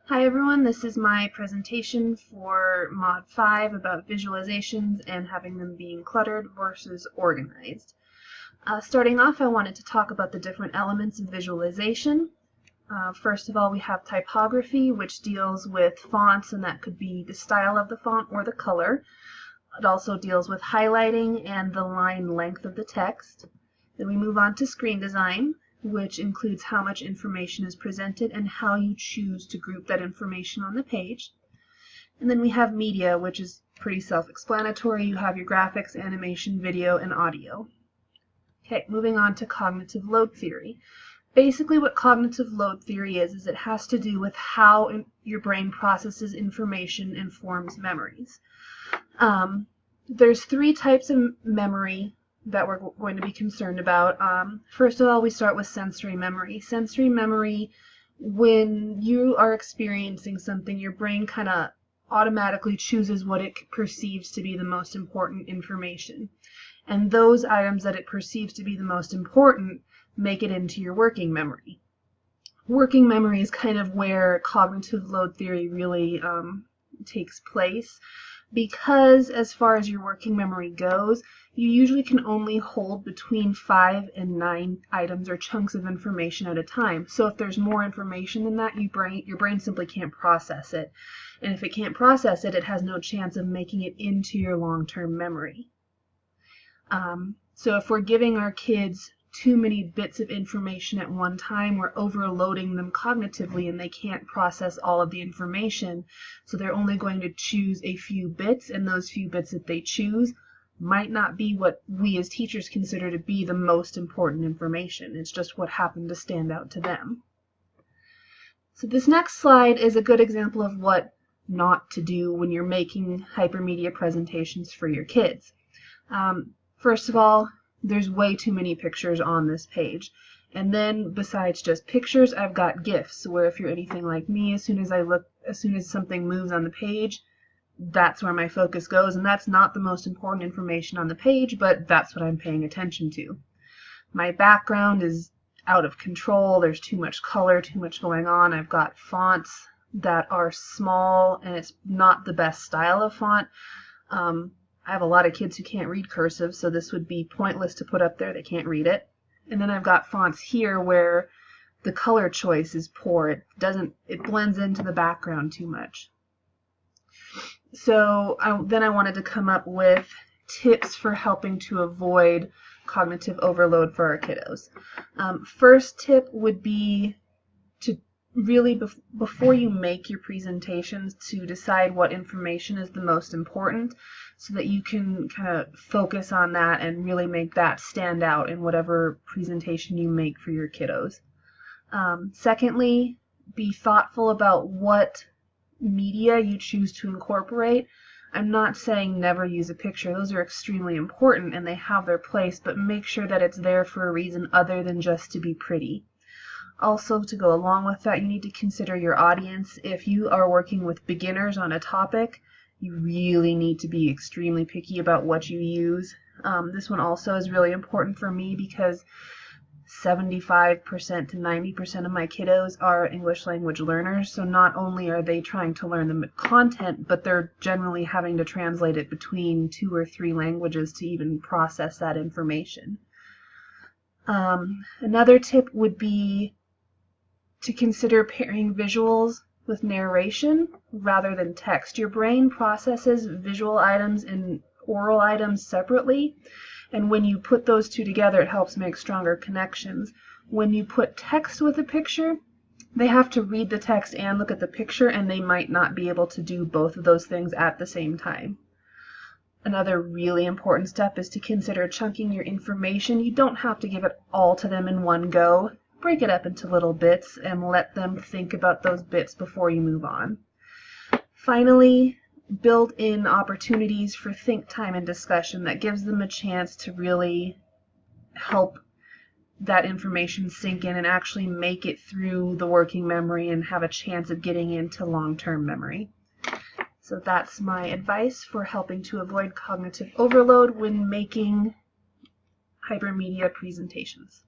Hi everyone, this is my presentation for Mod 5 about visualizations and having them being cluttered versus organized. Starting off, I wanted to talk about the different elements of visualization. First of all, we have typography, which deals with fonts, and that could be the style of the font or the color. It also deals with highlighting and the line length of the text. Then we move on to screen design, which includes how much information is presented and how you choose to group that information on the page. And then we have media, which is pretty self-explanatory. You have your graphics, animation, video, and audio. Okay, moving on to cognitive load theory. Basically what cognitive load theory is it has to do with how your brain processes information and forms memories. There's three types of memory that we're going to be concerned about. First of all, we start with sensory memory. Sensory memory, when you are experiencing something, your brain kind of automatically chooses what it perceives to be the most important information. And those items that it perceives to be the most important make it into your working memory. Working memory is kind of where cognitive load theory really takes place, because as far as your working memory goes, you usually can only hold between 5 and 9 items or chunks of information at a time. So if there's more information than that, your brain simply can't process it. And if it can't process it, it has no chance of making it into your long-term memory. So if we're giving our kids too many bits of information at one time, we're overloading them cognitively and they can't process all of the information. So they're only going to choose a few bits, and those few bits that they choose might not be what we as teachers consider to be the most important information. It's just what happened to stand out to them. So this next slide is a good example of what not to do when you're making hypermedia presentations for your kids. First of all, there's way too many pictures on this page. And then besides just pictures, I've got GIFs, where if you're anything like me, as soon as something moves on the page, that's where my focus goes, and that's not the most important information on the page, but that's what I'm paying attention to. My background is out of control. There's too much color, too much going on. I've got fonts that are small, and it's not the best style of font. I have a lot of kids who can't read cursive, so this would be pointless to put up there. They can't read it. And then I've got fonts here where the color choice is poor. It blends into the background too much. So then I wanted to come up with tips for helping to avoid cognitive overload for our kiddos. First tip would be to really, before you make your presentations, to decide what information is the most important so that you can kind of focus on that and really make that stand out in whatever presentation you make for your kiddos. Secondly, be thoughtful about what media you choose to incorporate. I'm not saying never use a picture. Those are extremely important and they have their place, but make sure that it's there for a reason other than just to be pretty. Also, to go along with that, you need to consider your audience. If you are working with beginners on a topic, you really need to be extremely picky about what you use. This one also is really important for me because 75% to 90% of my kiddos are English language learners, so not only are they trying to learn the content, but they're generally having to translate it between 2 or 3 languages to even process that information. Another tip would be to consider pairing visuals with narration rather than text. Your brain processes visual items and oral items separately, and when you put those two together, it helps make stronger connections. When you put text with a picture, they have to read the text and look at the picture, and they might not be able to do both of those things at the same time. Another really important step is to consider chunking your information. You don't have to give it all to them in one go. Break it up into little bits and let them think about those bits before you move on. Finally, build in opportunities for think time and discussion that gives them a chance to really help that information sink in and actually make it through the working memory and have a chance of getting into long-term memory. So that's my advice for helping to avoid cognitive overload when making hypermedia presentations.